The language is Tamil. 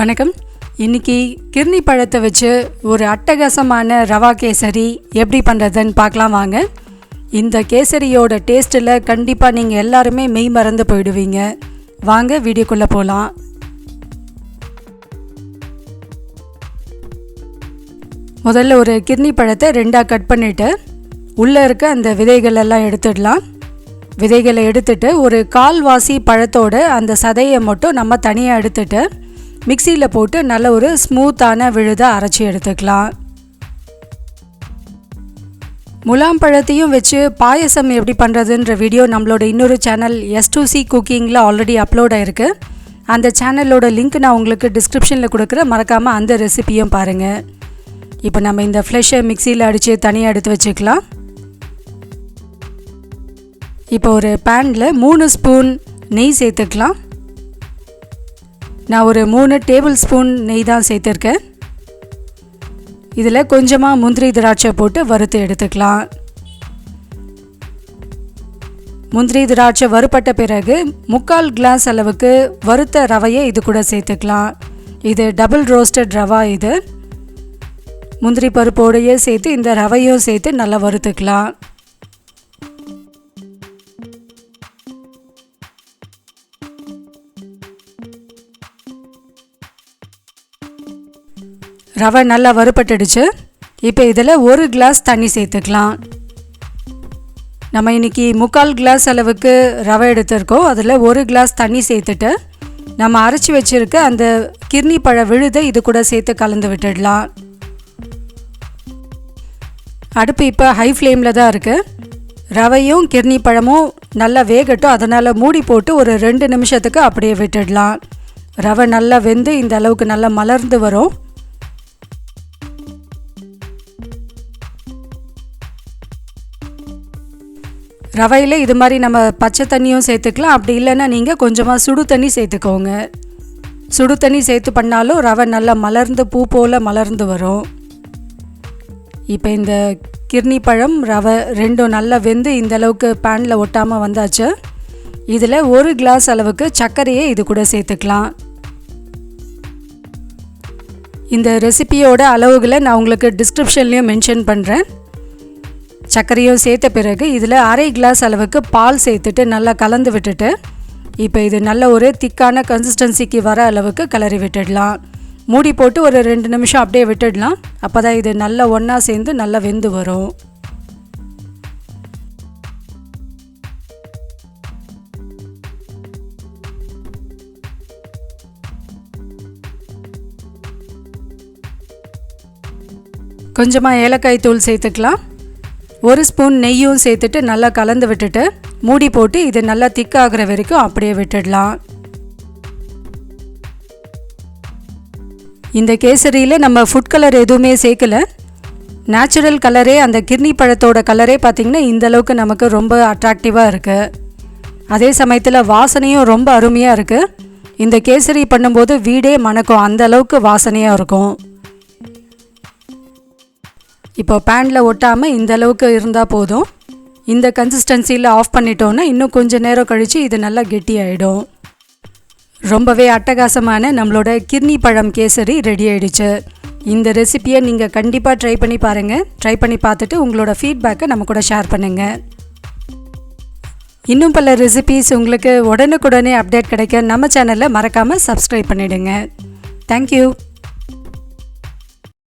வணக்கம். இன்றைக்கி கிர்னி பழத்தை வச்சு ஒரு அட்டகாசமான ரவா கேசரி எப்படி பண்ணுறதுன்னு பார்க்கலாம் வாங்க. இந்த கேசரியோட டேஸ்ட்டில் கண்டிப்பாக நீங்கள் எல்லாருமே மெய் மறந்து போயிடுவீங்க. வாங்க வீடியோக்குள்ளே போகலாம். முதல்ல ஒரு கிர்னி பழத்தை ரெண்டாக கட் பண்ணிவிட்டு உள்ளே இருக்க அந்த விதைகள் எல்லாம் எடுத்துடலாம். விதைகளை எடுத்துட்டு ஒரு கால்வாசி பழத்தோட அந்த சதையை மட்டும் நம்ம தனியாக எடுத்துட்டு மிக்சியில் போட்டு நல்ல ஒரு ஸ்மூத்தான விழுதை அரைச்சி எடுத்துக்கலாம். முலாம் பழத்தையும் வச்சு பாயசம் எப்படி பண்ணுறதுன்ற வீடியோ நம்மளோட இன்னொரு சேனல் S2C குக்கிங்கில் ஆல்ரெடி அப்லோட் ஆகிருக்கு. அந்த சேனலோட லிங்க் நான் உங்களுக்கு டிஸ்கிரிப்ஷனில் கொடுக்குறேன், மறக்காமல் அந்த ரெசிபியும் பாருங்கள். இப்போ நம்ம இந்த ஃப்ளெஷ்ஷை மிக்சியில் அடித்து தனியாக எடுத்து வச்சுக்கலாம். இப்போ ஒரு பேனில் 3 ஸ்பூன் நெய் சேர்த்துக்கலாம். நான் ஒரு 3 டேபிள் ஸ்பூன் நெய் தான் சேர்த்துருக்கேன். இதில் கொஞ்சமாக முந்திரி திராட்சை போட்டு வறுத்து எடுத்துக்கலாம். முந்திரி திராட்சை வறுப்பட்ட பிறகு 3/4 கிளாஸ் அளவுக்கு வறுத்த ரவையை இது கூட சேர்த்துக்கலாம். இது டபுள் ரோஸ்டட் ரவா. இது முந்திரி பருப்போடையே சேர்த்து இந்த ரவையும் சேர்த்து நல்லா வறுத்துக்கலாம். ரவை நல்லா வறுப்பட்டுடுச்சு. இப்போ இதில் 1 கிளாஸ் தண்ணி சேர்த்துக்கலாம். நம்ம இன்றைக்கி 3/4 கிளாஸ் அளவுக்கு ரவை எடுத்துருக்கோம். அதில் 1 கிளாஸ் தண்ணி சேர்த்துட்டு நம்ம அரைச்சி வச்சுருக்க அந்த கிர்னி பழ விழுதை இது கூட சேர்த்து கலந்து விட்டுடலாம். அடுப்பு இப்போ ஹை ஃப்ளேமில் தான் இருக்குது. ரவையும் கிர்னி பழமும் நல்லா வேகட்டும், அதனால் மூடி போட்டு ஒரு 2 நிமிஷத்துக்கு அப்படியே விட்டுடலாம். ரவை நல்லா வெந்து இந்த அளவுக்கு நல்லா மலர்ந்து வரும். ரவையில் இது மாதிரி நம்ம பச்சை தண்ணியும் சேர்த்துக்கலாம். அப்படி இல்லைன்னா நீங்கள் கொஞ்சமாக சுடு தண்ணி சேர்த்துக்கோங்க. சுடு தண்ணி சேர்த்து பண்ணாலும் ரவை நல்லா மலர்ந்து பூ போல் மலர்ந்து வரும். இப்போ இந்த கிர்னி பழம் ரவை ரெண்டும் நல்லா வெந்து இந்த அளவுக்கு பேனில் ஒட்டாமல் வந்தாச்சு. இதில் 1 கிளாஸ் அளவுக்கு சர்க்கரையை இது கூட சேர்த்துக்கலாம். இந்த ரெசிபியோட அளவுகளை நான் உங்களுக்கு டிஸ்கிரிப்ஷன்லேயும் மென்ஷன் பண்ணுறேன். சர்க்கரையும் சேர்த்த பிறகு இதில் 1/2 கிளாஸ் அளவுக்கு பால் சேர்த்துட்டு நல்லா கலந்து விட்டுட்டு இப்போ இது நல்ல ஒரு திக்கான கன்சிஸ்டன்சிக்கு வர அளவுக்கு கிளறி விட்டுடலாம். மூடி போட்டு ஒரு 2 நிமிஷம் அப்படியே விட்டுடலாம். அப்போ தான் இது நல்லா ஒன்றா சேர்ந்து நல்லா வெந்து வரும். கொஞ்சமாக ஏலக்காய் தூள் சேர்த்துக்கலாம். 1 ஸ்பூன் நெய்யும் சேர்த்துட்டு நல்லா கலந்து விட்டுட்டு மூடி போட்டு இது நல்லா திக்காகிற வரைக்கும் அப்படியே விட்டுடலாம். இந்த கேசரியில் நம்ம ஃபுட் கலர் எதுவுமே சேர்க்கலை. நேச்சுரல் கலரே, அந்த கிர்னி பழத்தோட கலரே பார்த்திங்கன்னா இந்தளவுக்கு நமக்கு ரொம்ப அட்ராக்டிவாக இருக்குது. அதே சமயத்தில் வாசனையும் ரொம்ப அருமையாக இருக்குது. இந்த கேசரி பண்ணும்போது வீடே மணக்கும், அந்த அளவுக்கு வாசனையாக இருக்கும். இப்போ பேனில் ஒட்டாமல் இந்த அளவுக்கு இருந்தால் போதும். இந்த கன்சிஸ்டன்சியில் ஆஃப் பண்ணிட்டோன்னா இன்னும் கொஞ்சம் நேரம் கழித்து இது நல்லா கெட்டி ஆகிடும். ரொம்பவே அட்டகாசமான நம்மளோட கிர்னி பழம் கேசரி ரெடி ஆகிடுச்சு. இந்த ரெசிப்பியை நீங்கள் கண்டிப்பாக ட்ரை பண்ணி பாருங்கள். ட்ரை பண்ணி பார்த்துட்டு உங்களோட ஃபீட்பேக்கை நம்ம கூட ஷேர் பண்ணுங்கள். இன்னும் பல ரெசிபீஸ் உங்களுக்கு உடனுக்குடனே அப்டேட் கிடைக்க நம்ம சேனலை மறக்காமல் சப்ஸ்கிரைப் பண்ணிவிடுங்க. தேங்க்யூ.